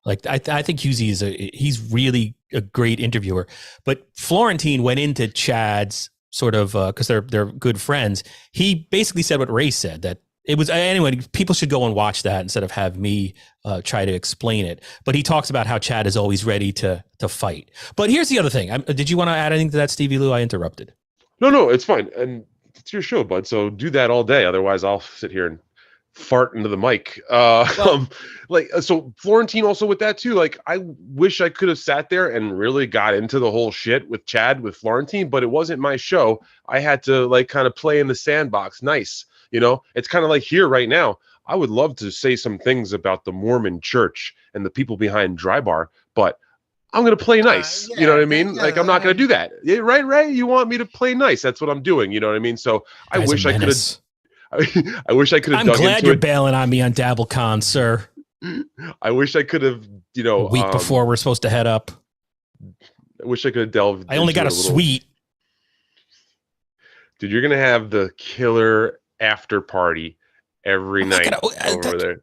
Like I think Husey he's really a great interviewer. But Florentine went into Chad's sort of because they're good friends. He basically said what Ray said, that it was anyway. People should go and watch that instead of have me try to explain it. But he talks about how Chad is always ready to fight. But here's the other thing. Did you want to add anything to that, Stevie Lew? I interrupted. No, it's fine. And it's your show, bud. So do that all day. Otherwise, I'll sit here and fart into the mic. So Florentine also with that too. Like, I wish I could have sat there and really got into the whole shit with Chad, with Florentine, but it wasn't my show. I had to like kind of play in the sandbox. Nice. You know, it's kind of like here right now. I would love to say some things about the Mormon church and the people behind Dry Bar, but I'm going to play nice. You know what I mean? Like, I'm not going to do that. Yeah, right, Ray? You want me to play nice. That's what I'm doing. You know what I mean? So I wish I could have. I wish I could have. I'm glad you're bailing on me on DabbleCon, sir. I wish I could have, a week before we're supposed to head up. I wish I could have delved. I only got a suite. Dude, you're going to have the killer after party every night over there.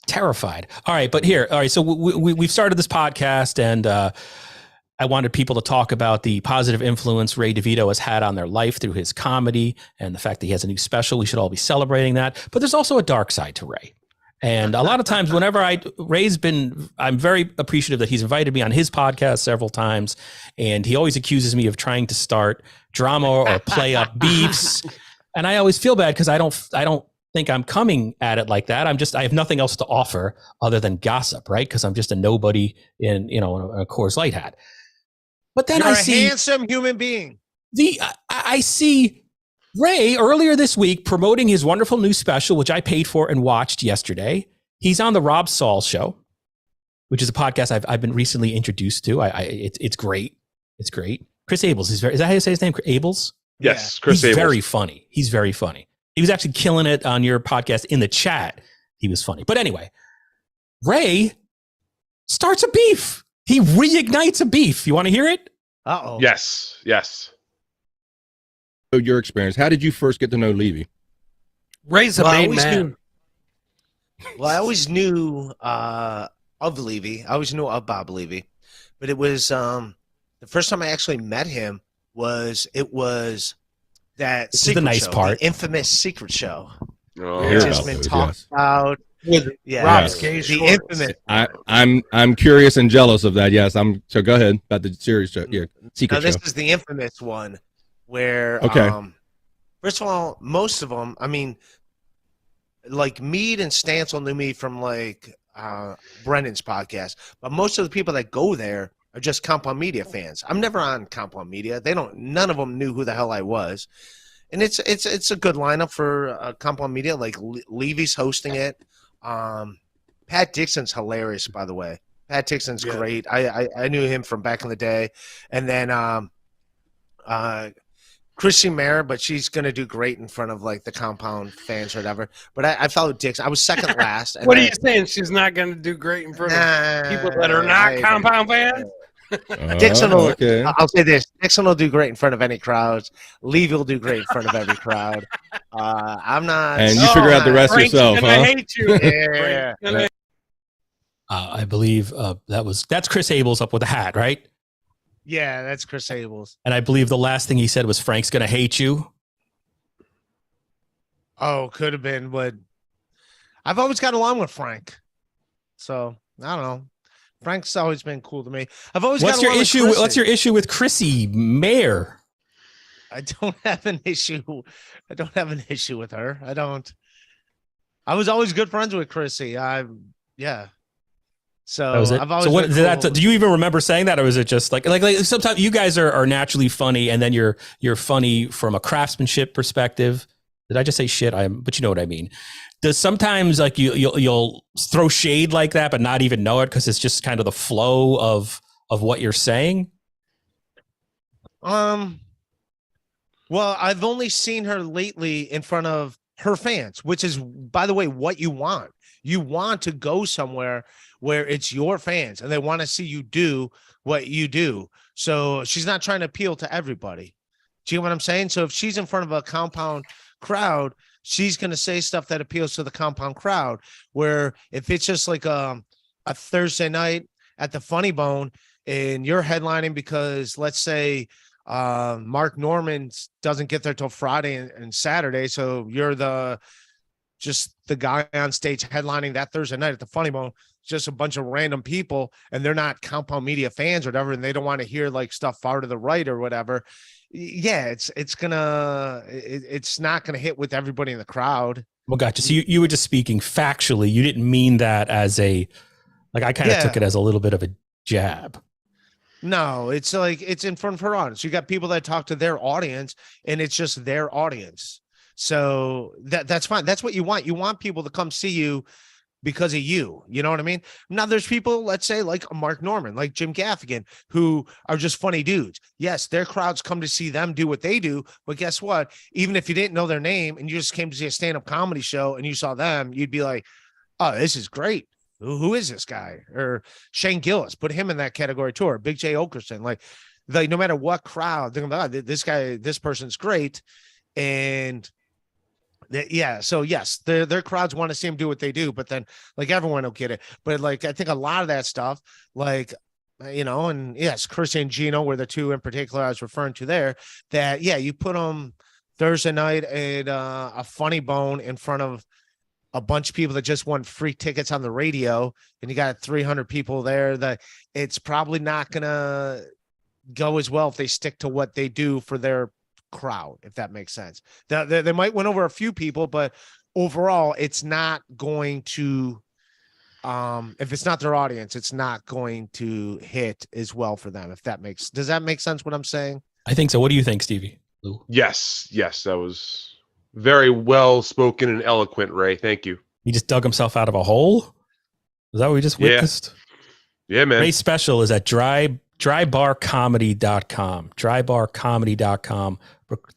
Terrified. All right, but here. All right, so we've started this podcast, and I wanted people to talk about the positive influence Ray DeVito has had on their life through his comedy and the fact that he has a new special. We should all be celebrating that. But there's also a dark side to Ray. And a lot of times whenever I'm very appreciative that he's invited me on his podcast several times. And he always accuses me of trying to start drama or play up beefs. And I always feel bad because I don't think I'm coming at it like that. I have nothing else to offer other than gossip, right? Because I'm just a nobody in a Coors Light hat. But then You're a handsome human being. I see Ray earlier this week promoting his wonderful new special, which I paid for and watched yesterday. He's on the Rob Saul Show, which is a podcast I've been recently introduced to. It's great. It's great. Chris Abels is that how you say his name? Abels? Yes, Chris He's Abels. very funny. He's very funny. He was actually killing it on your podcast in the chat. He was funny. But anyway, Ray starts a beef. He reignites a beef. You want to hear it? Uh-oh. Yes. Your experience. How did you first get to know Levy? Ray's a main man. I always knew of Levy. I always knew of Bob Levy. But it was the first time I actually met him was that this secret is the nice show, part. the infamous secret show. Oh, It's just been talked about. Rob's gay the shorts. infamous. I'm curious and jealous of that. Yes, so go ahead about the series show. Yeah, secret Now, this show. is the infamous one where, Okay. first of all, most of them, I mean, like Mead and Stancil knew me from like Brennan's podcast, but most of the people that go there are just Compound Media fans. I'm never on Compound Media. None of them knew who the hell I was. And it's a good lineup for Compound Media. Like Levy's hosting it. Pat Dixon's hilarious, by the way. Pat Dixon's great. I knew him from back in the day. And then Chrissy Mayer, but she's gonna do great in front of like the Compound fans or whatever. But I followed Dixon. I was second last. What are you saying? She's not gonna do great in front of people that are not Compound fans? Dixon will. Okay. I'll say this: Dixon will do great in front of any crowds. Levy will do great in front of every crowd. I'm not. And you figure out the rest Frank's yourself, gonna huh? hate you. Yeah. I believe that's Chris Abels up with a hat, right? Yeah, that's Chris Abels. And I believe the last thing he said was Frank's gonna hate you. Oh, could have been, but I've always got along with Frank. So I don't know. Frank's always been cool to me. I've always What's got your along issue? with What's your issue with Chrissy Mayer? I don't have an issue. I don't have an issue with her. I don't. I was always good friends with Chrissy. Yeah. So I've always. So what been did that? cool. Do you even remember saying that, or was it just like sometimes you guys are naturally funny, and then you're funny from a craftsmanship perspective? Did I just say shit? But you know what I mean. Does sometimes like you'll throw shade like that, but not even know it because it's just kind of the flow of what you're saying? Well, I've only seen her lately in front of her fans, which is, by the way, what you want. You want to go somewhere where it's your fans and they want to see you do what you do. So she's not trying to appeal to everybody. Do you know what I'm saying? So if she's in front of a Compound crowd, she's going to say stuff that appeals to the Compound crowd, where if it's just like a Thursday night at the Funny Bone and you're headlining because let's say Mark Norman doesn't get there till Friday and Saturday. So you're just the guy on stage headlining that Thursday night at the Funny Bone, just a bunch of random people, and they're not Compound Media fans or whatever, and they don't want to hear like stuff far to the right or whatever. Yeah, it's not gonna hit with everybody in the crowd. Well, gotcha. So you were just speaking factually. You didn't mean that as I kind of took it as a little bit of a jab. No, it's like it's in front of her audience. You got people that talk to their audience, and it's just their audience. So that's fine. That's what you want. You want people to come see you because of you. You know what I mean? Now there's people, let's say like Mark Norman, like Jim Gaffigan, who are just funny dudes. Yes, their crowds come to see them do what they do. But guess what? Even if you didn't know their name and you just came to see a stand-up comedy show and you saw them, you'd be like, oh, this is great. Who is this guy? Or Shane Gillis, put him in that category too. Or Big J Okerson. Like no matter what crowd, they're gonna be like, this guy, this person's great. And yeah, so yes, their crowds want to see him do what they do, but then like everyone will get it. But like I think a lot of that stuff, like and yes, Chris and Gino were the two in particular I was referring to there. That you put them Thursday night at a Funny Bone in front of a bunch of people that just won free tickets on the radio, and you got 300 people there. That it's probably not gonna go as well if they stick to what they do for their crowd, if that makes sense. They might win over a few people, but overall it's not going to if it's not their audience, it's not going to hit as well for them. Does that make sense what I'm saying? I think so. What do you think, Stevie? Yes, that was very well spoken and eloquent, Ray. Thank you. He just dug himself out of a hole. Is that what we just witnessed? Yeah, man. Ray's special is at drybarcomedy.com. Drybarcomedy.com.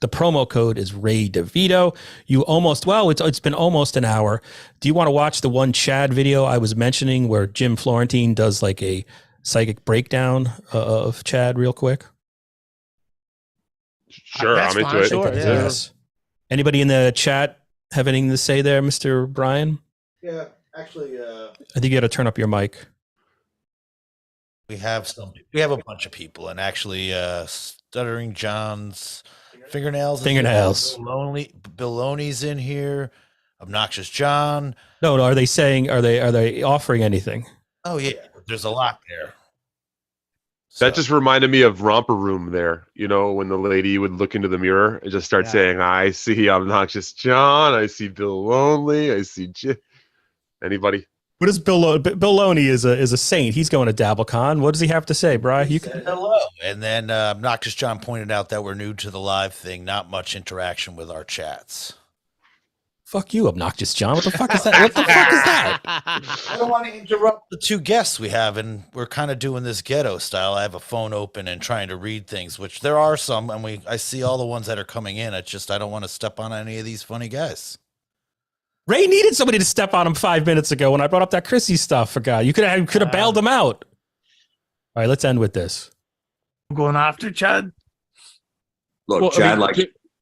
The promo code is Ray DeVito. It's been almost an hour. Do you want to watch the one Chad video I was mentioning where Jim Florentine does like a psychic breakdown of Chad real quick? Sure, I'm into it. Sure, yes. Anybody in the chat have anything to say there, Mr. Brian? Yeah, actually. I think you got to turn up your mic. We have a bunch of people, and actually, Stuttering John's fingernails. Baloney's in here. Obnoxious John. No. Are they offering anything? Oh yeah, there's a lot there. That just reminded me of Romper Room there. You know, when the lady would look into the mirror and just start saying, I see Obnoxious John. I see Bill Lonely. I see Anybody? What is Bill Loney is a saint. He's going to DabbleCon. What does he have to say, Bri? You can hello. And then Obnoxious John pointed out that we're new to the live thing. Not much interaction with our chats. Fuck you, Obnoxious John. What the fuck is that? What the fuck is that? I don't want to interrupt the two guests we have, and we're kind of doing this ghetto style. I have a phone open and trying to read things, which there are some, and I see all the ones that are coming in. It's just I don't want to step on any of these funny guys. Ray needed somebody to step on him 5 minutes ago when I brought up that Chrissy stuff. For God, you could have bailed him out. All right, let's end with this. I'm going after Chad. Look, Chad,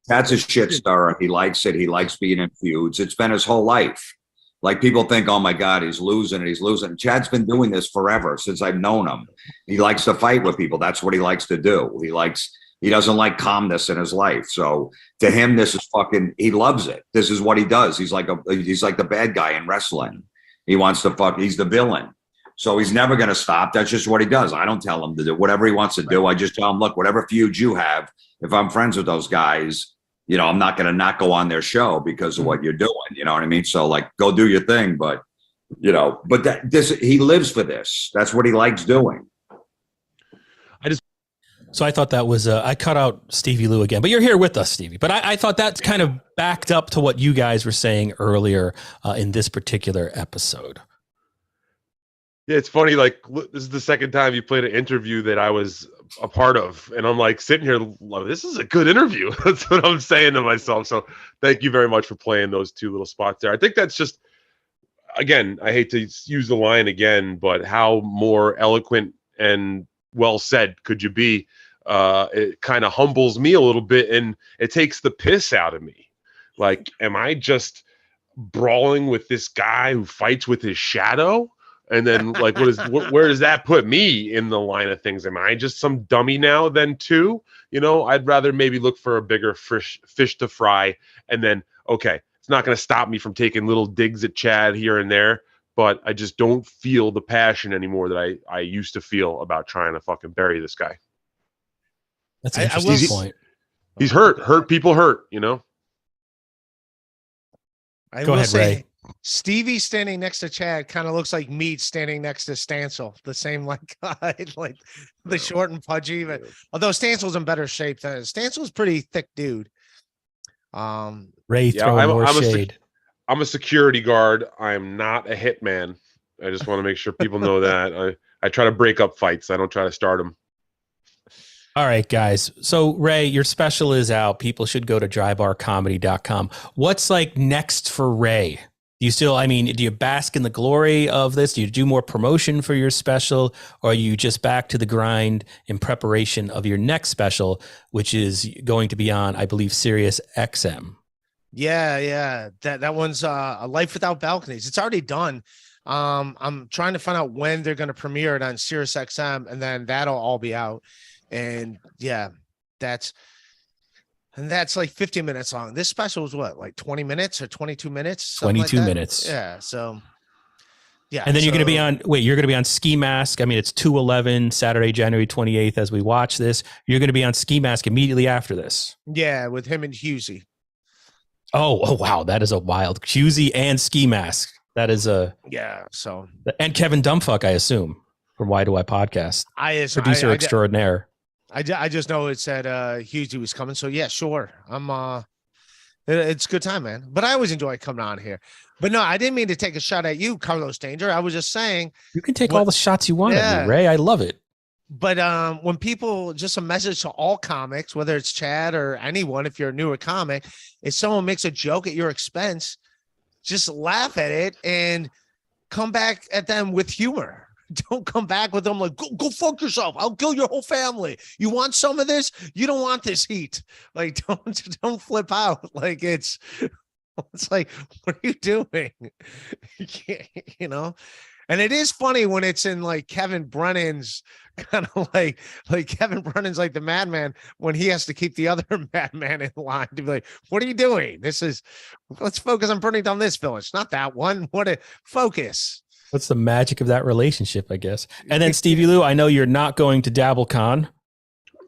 Chad's a shit star. He likes it. He likes being in feuds. It's been his whole life. Like, people think, oh my God, he's losing. Chad's been doing this forever since I've known him. He likes to fight with people. That's what he likes to do. He doesn't like calmness in his life. So to him, this is he loves it. This is what he does. He's like the bad guy in wrestling. He wants to he's the villain. So he's never going to stop. That's just what he does. I don't tell him to do whatever he wants to do. I just tell him, look, whatever feud you have, if I'm friends with those guys, you know, I'm not going to not go on their show because of what you're doing. You know what I mean? So like, go do your thing. But, you know, he lives for this. That's what he likes doing. So I thought that was, I cut out Stevie Lew again, but you're here with us, Stevie. But I thought that's kind of backed up to what you guys were saying earlier in this particular episode. Yeah, it's funny. Like, this is the second time you played an interview that I was a part of. And I'm like sitting here, this is a good interview. That's what I'm saying to myself. So thank you very much for playing those two little spots there. I think that's just, again, I hate to use the line again, but how more eloquent and well said could you be? It kind of humbles me a little bit, and it takes the piss out of me. Like, am I just brawling with this guy who fights with his shadow? And then, like, where does that put me in the line of things? Am I just some dummy now then too? You know, I'd rather maybe look for a bigger fish to fry. And then, okay, it's not going to stop me from taking little digs at Chad here and there, but I just don't feel the passion anymore that I used to feel about trying to fucking bury this guy. That's an interesting point. He's hurt people hurt, you know? Go ahead, Ray. Stevie standing next to Chad kind of looks like Meat standing next to Stancil. The same like the short and pudgy. But although Stancel's in better shape than Stancil's pretty thick dude. Ray throwing more shade. I'm a security guard. I'm not a hitman. I just want to make sure people know that. I try to break up fights. I don't try to start them. All right, guys. So, Ray, your special is out. People should go to drybarcomedy.com. What's like next for Ray? Do you bask in the glory of this? Do you do more promotion for your special? Or are you just back to the grind in preparation of your next special, which is going to be on, I believe, Sirius XM? Yeah. That one's A Life Without Balconies. It's already done. I'm trying to find out when they're going to premiere it on Sirius XM, and then that'll all be out. And yeah, that's like 50 minutes long. This special is what, like 20 minutes or 22 minutes? 22 minutes. Yeah. So yeah. And then you're going to be on Ski Mask. I mean, it's 2/11, Saturday, January 28th, as we watch this. You're going to be on Ski Mask immediately after this. Yeah. With him and Husey. Oh, wow. That is a wild Husey and Ski Mask. That is yeah. So, and Kevin Dumbfuck, I assume, from Why Do I Podcast, producer extraordinaire. I just know it said Husey was coming. So yeah, sure. It's a good time, man. But I always enjoy coming on here. But no, I didn't mean to take a shot at you, Carlos Danger. I was just saying you can take all the shots you want at me, Ray. I love it. But when people, just a message to all comics, whether it's Chad or anyone, if you're a newer comic, if someone makes a joke at your expense, just laugh at it and come back at them with humor. Don't come back with them like, go fuck yourself. I'll kill your whole family. You want some of this? You don't want this heat. Like, don't flip out. Like, it's like, what are you doing? You know? And it is funny when it's in like Kevin Brennan's kind of like Kevin Brennan's like the madman when he has to keep the other madman in line to be like, what are you doing? Let's focus on burning down this village, not that one. Focus. What's the magic of that relationship, I guess? And then Stevie Lew, I know you're not going to DabbleCon.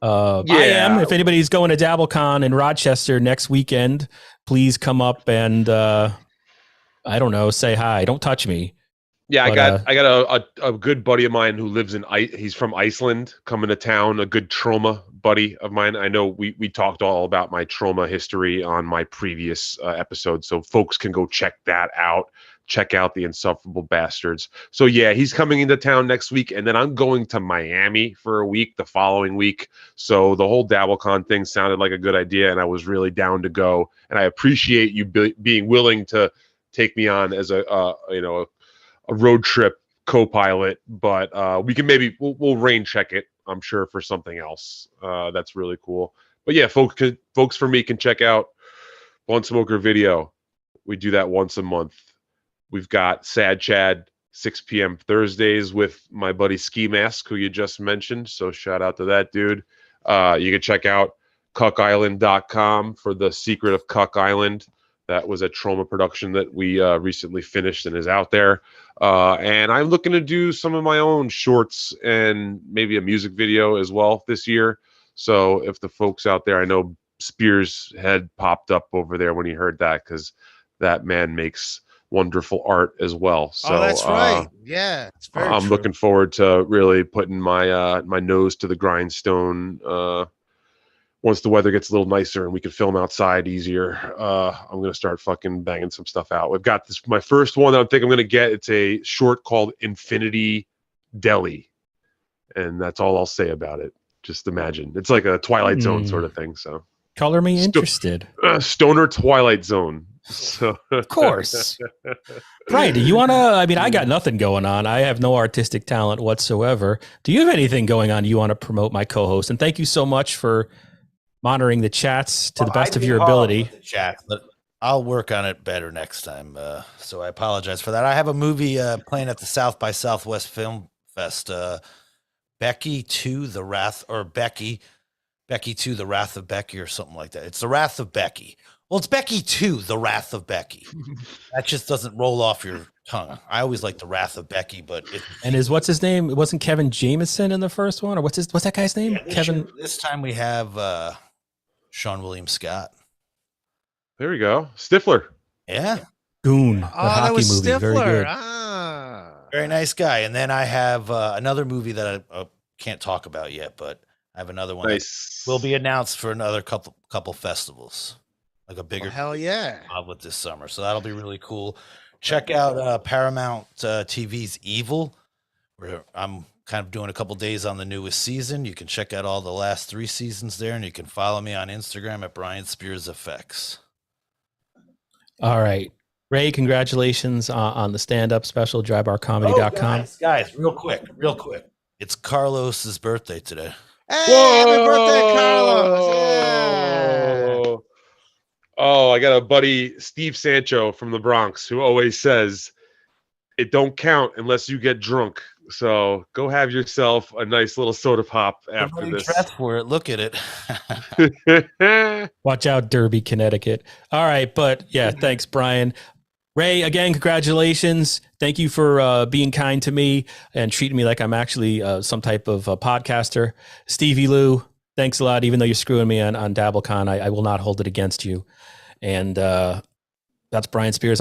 I am. If anybody's going to DabbleCon in Rochester next weekend, please come up and I don't know, say hi. Don't touch me. Yeah, But, I got a good buddy of mine who lives he's from Iceland, coming to town, a good trauma buddy of mine. I know we talked all about my trauma history on my previous episode, so folks can go check that out. Check out the Insufferable Bastards. So yeah, he's coming into town next week, and then I'm going to Miami for a week the following week. So the whole DabbleCon thing sounded like a good idea, and I was really down to go. And I appreciate you being willing to take me on as a road trip co-pilot. But we can we'll rain check it, I'm sure, for something else. That's really cool. But yeah, folks for me can check out Blunt Smoker Video. We do that once a month. We've got Sad Chad, 6 p.m. Thursdays with my buddy Ski Mask, who you just mentioned. So shout out to that dude. You can check out cuckisland.com for The Secret of Cuck Island. That was a trauma production that we recently finished and is out there. And I'm looking to do some of my own shorts and maybe a music video as well this year. So if the folks out there, I know Spears had popped up over there when he heard that, because that man makes wonderful art as well. So that's right. Yeah, it's very I'm true. looking forward to really putting my my nose to the grindstone once the weather gets a little nicer and we can film outside easier. I'm going to start fucking banging some stuff out. We've got my first one that I think I'm going to get. It's a short called Infinity Deli. And that's all I'll say about it. Just imagine. It's like a Twilight Zone sort of thing. So color me interested. Stoner Twilight Zone. So of course. Brian, do you want to, I mean, I got nothing going on. I have no artistic talent whatsoever. Do you have anything going on you want to promote, my co-host? And thank you so much for monitoring the chats to the best of your ability. Chat, but I'll work on it better next time. So I apologize for that. I have a movie playing at the South by Southwest Film Fest. Becky 2, The Wrath, or Becky 2, The Wrath of Becky, or something like that. It's The Wrath of Becky. Well, it's Becky 2, The Wrath of Becky. That just doesn't roll off your tongue. I always like The Wrath of Becky, but what's his name? It wasn't Kevin Jameson in the first one, or what's that guy's name? Yeah, Kevin. This time we have Sean William Scott. There we go. Stifler. Yeah. Goon. The Oh, hockey that was movie. Stifler. Very good. Very nice guy. And then I have another movie that I can't talk about yet, but I have another one that will be announced for another couple festivals, like a bigger hell yeah with this summer. So that'll be really cool. Check out Paramount TV's Evil, where I'm kind of doing a couple days on the newest season. You can check out all the last 3 seasons there, and you can follow me on Instagram at Brian Spears Effects. All right. Ray, congratulations on the stand-up special, drybarcomedy.com. Guys, real quick. It's Carlos's birthday today. Hey, happy birthday, Carlos. Yeah. Oh, I got a buddy, Steve Sancho from the Bronx, who always says, it don't count unless you get drunk. So go have yourself a nice little soda pop after this. Dress for it. Look at it. Watch out, Derby, Connecticut. All right. But yeah, thanks, Brian. Ray, again, congratulations. Thank you for being kind to me and treating me like I'm actually some type of podcaster. Stevie Lew, thanks a lot. Even though you're screwing me on DabbleCon, I will not hold it against you. And that's Brian Spears.